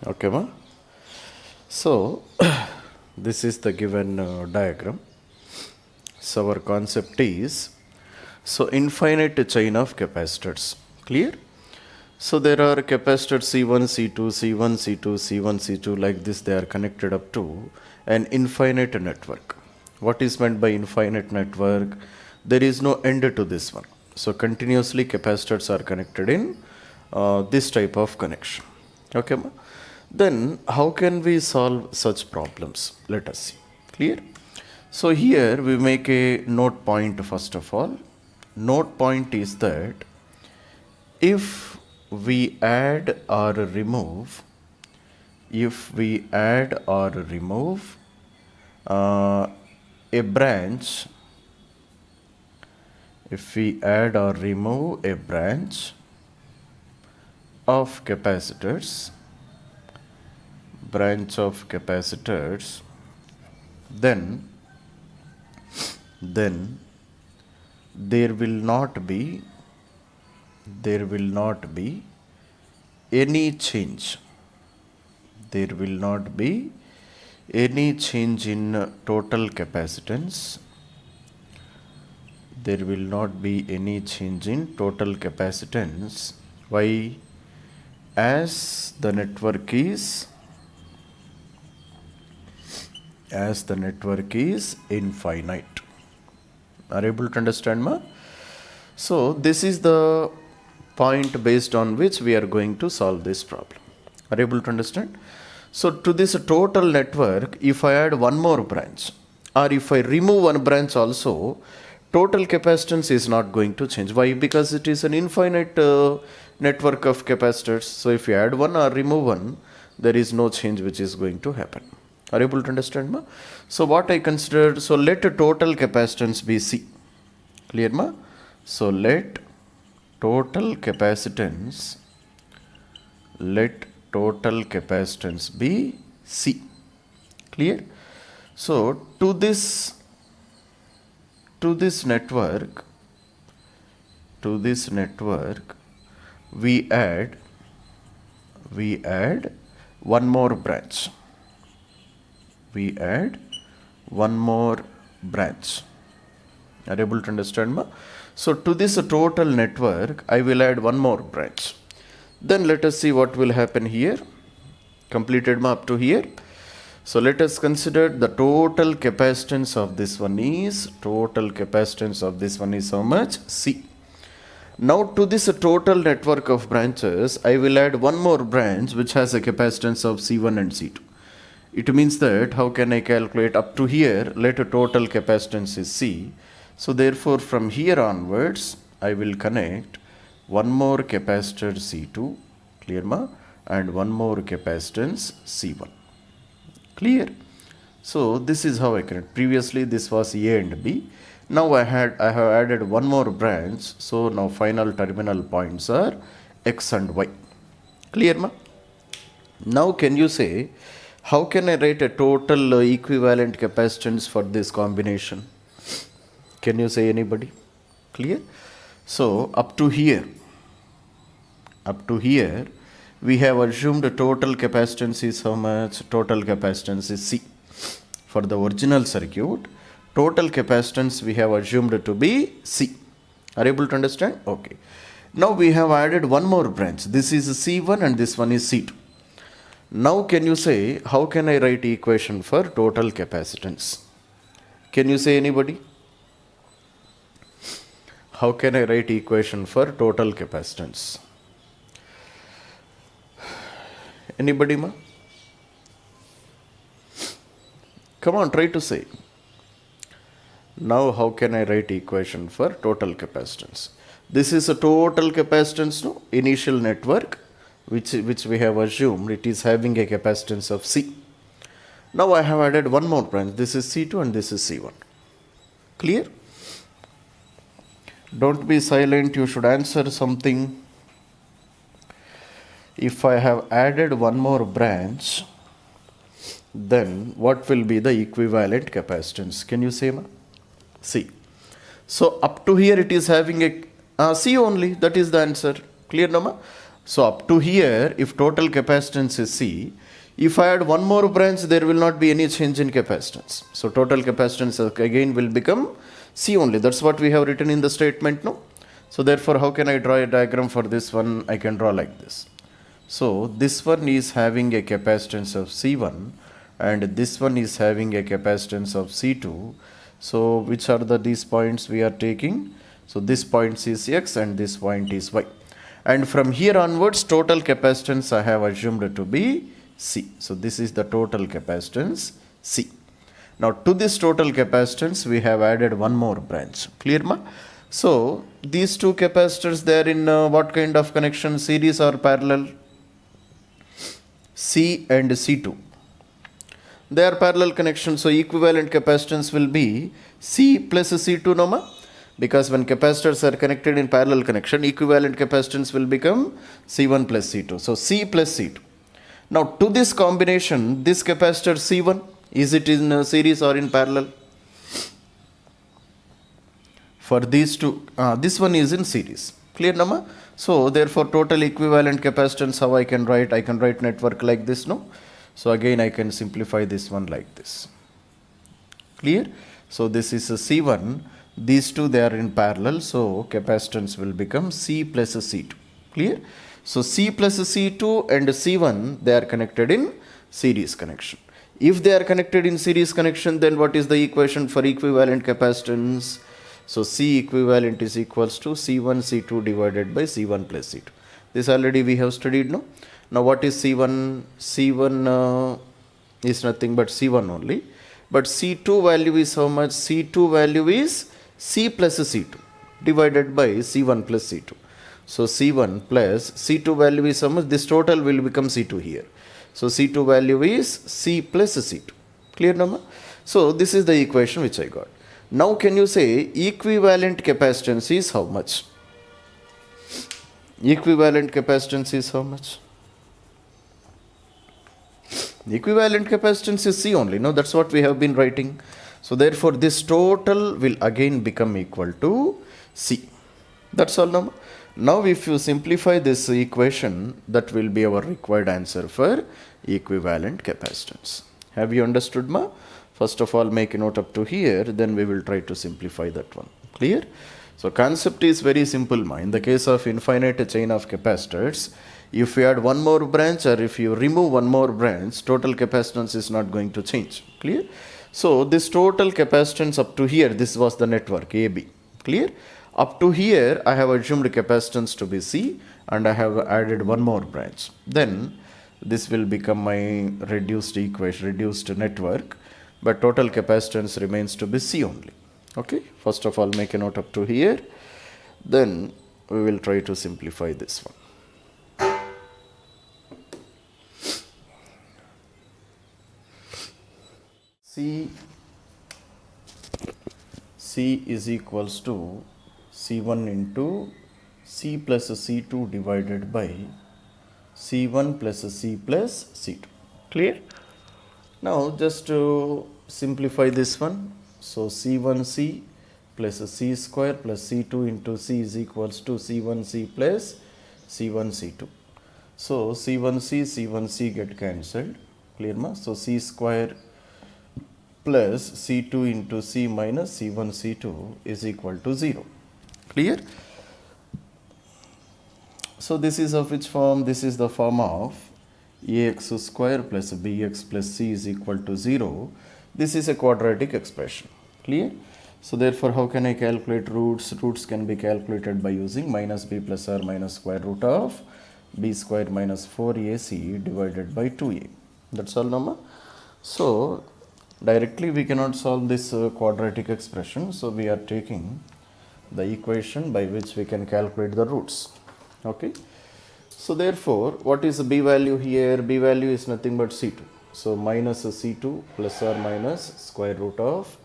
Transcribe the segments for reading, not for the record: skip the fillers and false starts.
Okay, ma? So, this is the given diagram. So, our concept is infinite chain of capacitors. Clear? So, there are capacitors C1, C2, C1, C2, C1, C2, like this, they are connected up to an infinite network. What is meant by infinite network? There is no end to this one. So, continuously capacitors are connected in this type of connection. Okay, ma? Then how can we solve such problems? Let us see. Clear? So here we make a note point first of all. Note point is that if we add or remove, uh, a branch, if we add or remove a branch of capacitors, then there will not be any change. There will not be any change in total capacitance. There will not be any change in total capacitance. Why? As the network is infinite. Are you able to understand, ma? So this is the point based on which we are going to solve this problem. Are you able to understand? So to this total network, if I add one more branch or if I remove one branch also, total capacitance is not going to change. Why? Because it is an infinite network of capacitors. So if you add one or remove one, there is no change which is going to happen. Are you able to understand, ma? So what I considered, so let total capacitance be C. Clear, ma? So let total capacitance be C. Clear? So to this network, we add one more branch. Are you able to understand, ma? So to this total network, I will add one more branch. Then let us see what will happen here. Completed, ma, up to here. So let us consider the total capacitance of this one is how much? C. Now to this total network of branches, I will add one more branch which has a capacitance of C1 and C2. It means that how can I calculate up to here? Let a total capacitance is C. So therefore from here onwards, I will connect one more capacitor C2, clear, ma? And one more capacitance C1. Clear? So this is how I connect. Previously this was A and B. Now I have added one more branch. So now final terminal points are X and Y. Clear, ma? Now can you say, how can I write a total equivalent capacitance for this combination? Can you say, anybody? Clear? So up to here, we have assumed total capacitance is how much? Total capacitance is C. For the original circuit, total capacitance we have assumed to be C. Are you able to understand? Okay. Now we have added one more branch. This is C1 and this one is C2. Now can you say, how can I write equation for total capacitance? Can you say, anybody? How can I write equation for total capacitance? Anybody, ma? Come on, try to say. Now how can I write equation for total capacitance? This is a total capacitance, no? Initial network, which we have assumed it is having a capacitance of C. Now I have added one more branch. This is C2 and this is C1. Clear? Don't be silent. You should answer something. If I have added one more branch, then what will be the equivalent capacitance? Can you say, ma? C. So up to here it is having a C only. That is the answer. Clear, no, ma? So up to here, if total capacitance is C, if I add one more branch, there will not be any change in capacitance. So total capacitance again will become C only. That's what we have written in the statement, no? So therefore, how can I draw a diagram for this one? I can draw like this. So this one is having a capacitance of C1 and this one is having a capacitance of C2. So which are these points we are taking? So this point is X and this point is Y. And from here onwards, total capacitance I have assumed to be C. So this is the total capacitance C. Now to this total capacitance, we have added one more branch. Clear, ma? So these two capacitors, they are in what kind of connection? Series or parallel? C and C2. They are parallel connections, so equivalent capacitance will be C plus C2, no ma? Because when capacitors are connected in parallel connection, equivalent capacitance will become C1 plus C2. So C plus C2. Now to this combination, this capacitor C1, is it in series or in parallel? For these two, this one is in series. Clear, Nama? So therefore total equivalent capacitance, how I can write? I can write network like this, no? So again I can simplify this one like this. Clear? So this is a C1. These two, they are in parallel, so capacitance will become C plus C2. Clear? So C plus C2 and C1, they are connected in series connection. If they are connected in series connection, then what is the equation for equivalent capacitance? So C equivalent is equals to C1 C2 divided by C1 plus C2. This already we have studied, no? Now what is C1? C1 is nothing but C1 only. But C2 value is how much? C2 value is C plus C2 divided by C1 plus C2. So C1 plus C2 value is how much? This total will become C2 here. So C2 value is C plus C2. Clear, Nama? So this is the equation which I got. Now can you say equivalent capacitance is how much? Equivalent capacitance is how much? Equivalent capacitance is C only. No, that's what we have been writing. So therefore this total will again become equal to C. That's all, Nama. Now if you simplify this equation, that will be our required answer for equivalent capacitance. Have you understood, ma? First of all, make a note up to here, then we will try to simplify that one. Clear? So concept is very simple, ma. In the case of infinite chain of capacitors, if you add one more branch or if you remove one more branch, total capacitance is not going to change. Clear? So this total capacitance up to here, this was the network AB. Clear? Up to here, I have assumed capacitance to be C and I have added one more branch. Then this will become my reduced equation, reduced network, but total capacitance remains to be C only. Okay, first of all, make a note up to here. Then we will try to simplify this one. C is equals to C1 into C plus C2 divided by C1 plus C plus C2. Clear? Now just to simplify this one. So C1C plus C square plus C2 into C is equals to C1C plus C1C2. So C1C get cancelled. Clear, ma? So C square plus C2 into C minus C1 C2 is equal to 0. Clear? So this is of which form? This is the form of ax square plus bx plus c is equal to 0. This is a quadratic expression. Clear? So therefore, how can I calculate roots? Roots can be calculated by using minus b plus r minus square root of b square minus 4ac divided by 2a. That's all, Nama. So directly we cannot solve this quadratic expression. So we are taking the equation by which we can calculate the roots. Okay. So therefore, what is the b value here? B value is nothing but C2. So minus C2 plus or minus square root of,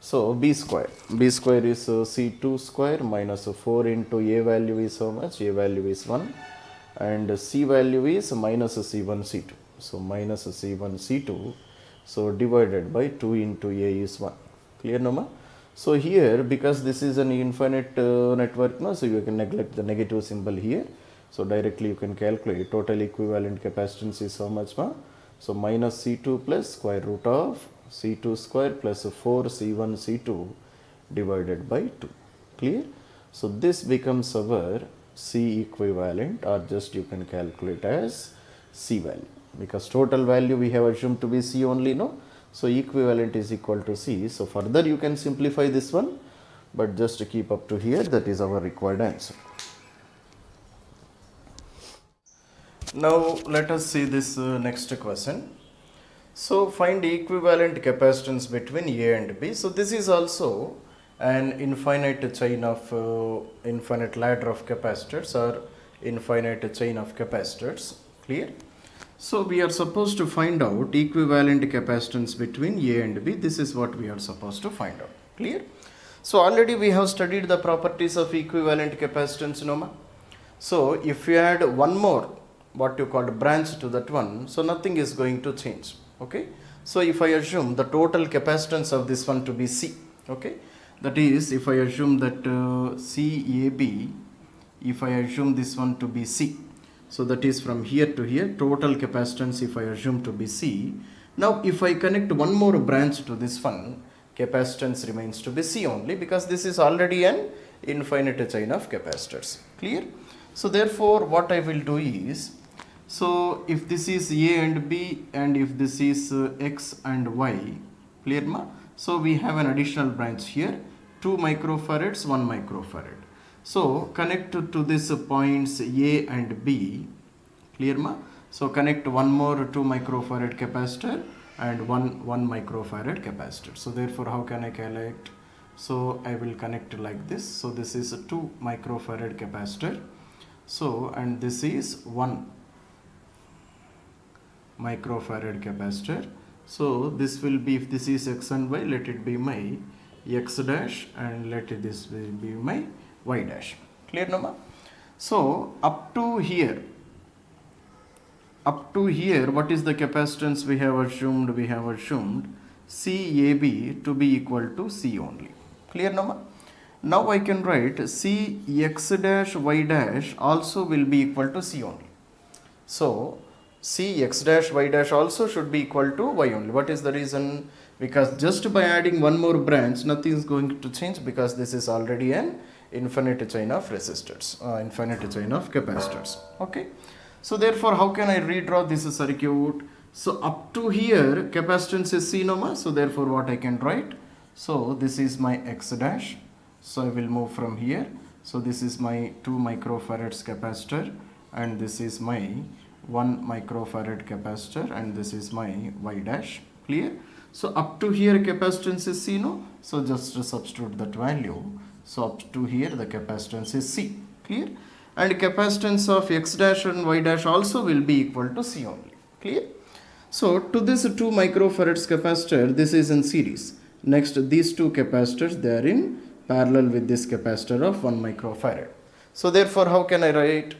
so b square. B square is C2 square minus 4 into a value is how much? A value is 1 and c value is minus C1 C2. So minus C1 C2. So divided by 2 into a is 1. Clear, Nama? So here, because this is an infinite network, no, so you can neglect the negative symbol here. So directly you can calculate total equivalent capacitance is how much, ma? So minus C2 plus square root of C2 square plus 4 C1 C2 divided by 2. Clear? So this becomes our C equivalent, or just you can calculate as C value, because total value we have assumed to be C only, no? So equivalent is equal to C. So further you can simplify this one, but just to keep up to here, that is our required answer. Now let us see this next question. So find equivalent capacitance between A and B. So this is also an infinite chain of infinite ladder of capacitors, or infinite chain of capacitors. Clear? So we are supposed to find out equivalent capacitance between A and B. This is what we are supposed to find out. Clear? So already we have studied the properties of equivalent capacitance, Noma. So if you add one more what you call branch to that one, so nothing is going to change. Okay. So if I assume the total capacitance of this one to be C, okay, that is, if I assume that CAB, if I assume this one to be C, so that is from here to here, total capacitance if I assume to be C. Now if I connect one more branch to this one, capacitance remains to be C only, because this is already an infinite chain of capacitors. Clear? So therefore what I will do is, so if this is A and B, and if this is X and Y, clear ma? So we have an additional branch here, 2 microfarads, 1 microfarad. So connect to this points A and B, clear ma? So connect one more 2 microfarad capacitor and one microfarad capacitor. So therefore how can I calculate? So I will connect like this. So this is a 2 microfarad capacitor. So and this is 1 microfarad capacitor. So this will be, if this is X and Y, let it be my X dash, and let this be my Y dash. Clear, Nama? So up to here, what is the capacitance we have assumed? We have assumed CAB to be equal to C only. Clear, Nama? Now I can write C X dash Y dash also will be equal to C only. So C X dash Y dash also should be equal to Y only. What is the reason? Because just by adding one more branch, nothing is going to change, because this is already an infinite chain of resistors, infinite chain of capacitors. Okay. So therefore, how can I redraw this circuit? So up to here, capacitance is C, Noma. So therefore, what I can write? So this is my X dash. So I will move from here. So this is my 2 microfarads capacitor, and this is my 1 microfarad capacitor, and this is my Y dash. Clear? So up to here capacitance is C, no? So just to substitute that value. So up to here the capacitance is C. Clear? And capacitance of X dash and Y dash also will be equal to C only. Clear? So to this 2 microfarads capacitor, this is in series. Next, these two capacitors, they are in parallel with this capacitor of 1 microfarad. So therefore, how can I write?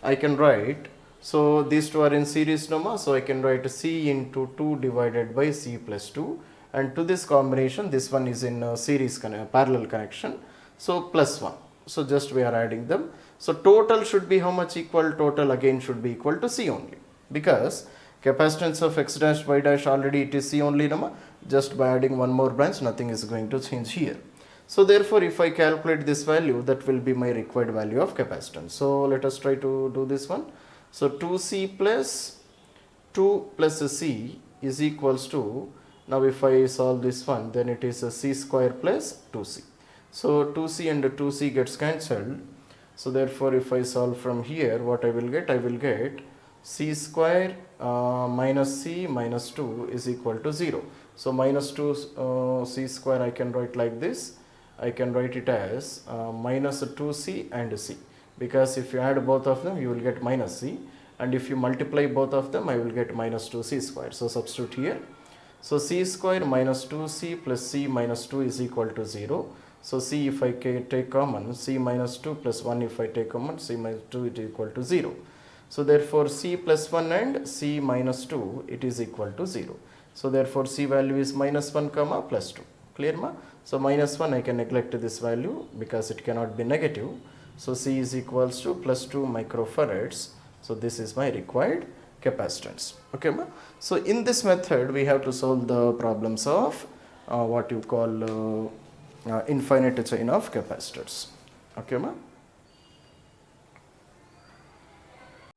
I can write, so these two are in series, Noma. So I can write C into 2 divided by C plus 2. And to this combination, this one is in series parallel connection. So plus 1. So just we are adding them. So total should be how much equal? Total again should be equal to C only, because capacitance of X dash Y dash already it is C only, Nama. Just by adding one more branch, nothing is going to change here. So therefore, if I calculate this value, that will be my required value of capacitance. So let us try to do this one. So 2C plus 2 plus C is equals to, now if I solve this one, then it is a C square plus 2C. So 2C and 2C gets cancelled. So therefore, if I solve from here, what I will get? I will get C square minus C minus 2 is equal to 0. So minus 2 C square I can write like this. I can write it as minus 2C and C, because if you add both of them, you will get minus C, and if you multiply both of them, I will get minus 2C square. So substitute here. So C square minus 2C plus C minus 2 is equal to 0. So C if I take common, C minus 2 plus 1 if I take common, C minus 2 is equal to 0. So therefore C plus 1 and C minus 2 it is equal to 0. So therefore C value is minus 1 comma plus 2. Clear ma? So minus 1 I can neglect this value because it cannot be negative. So C is equals to plus 2 microfarads. So this is my required capacitance. Okay, ma? So in this method we have to solve the problems of what you call infinite chain of capacitors. Okay, ma?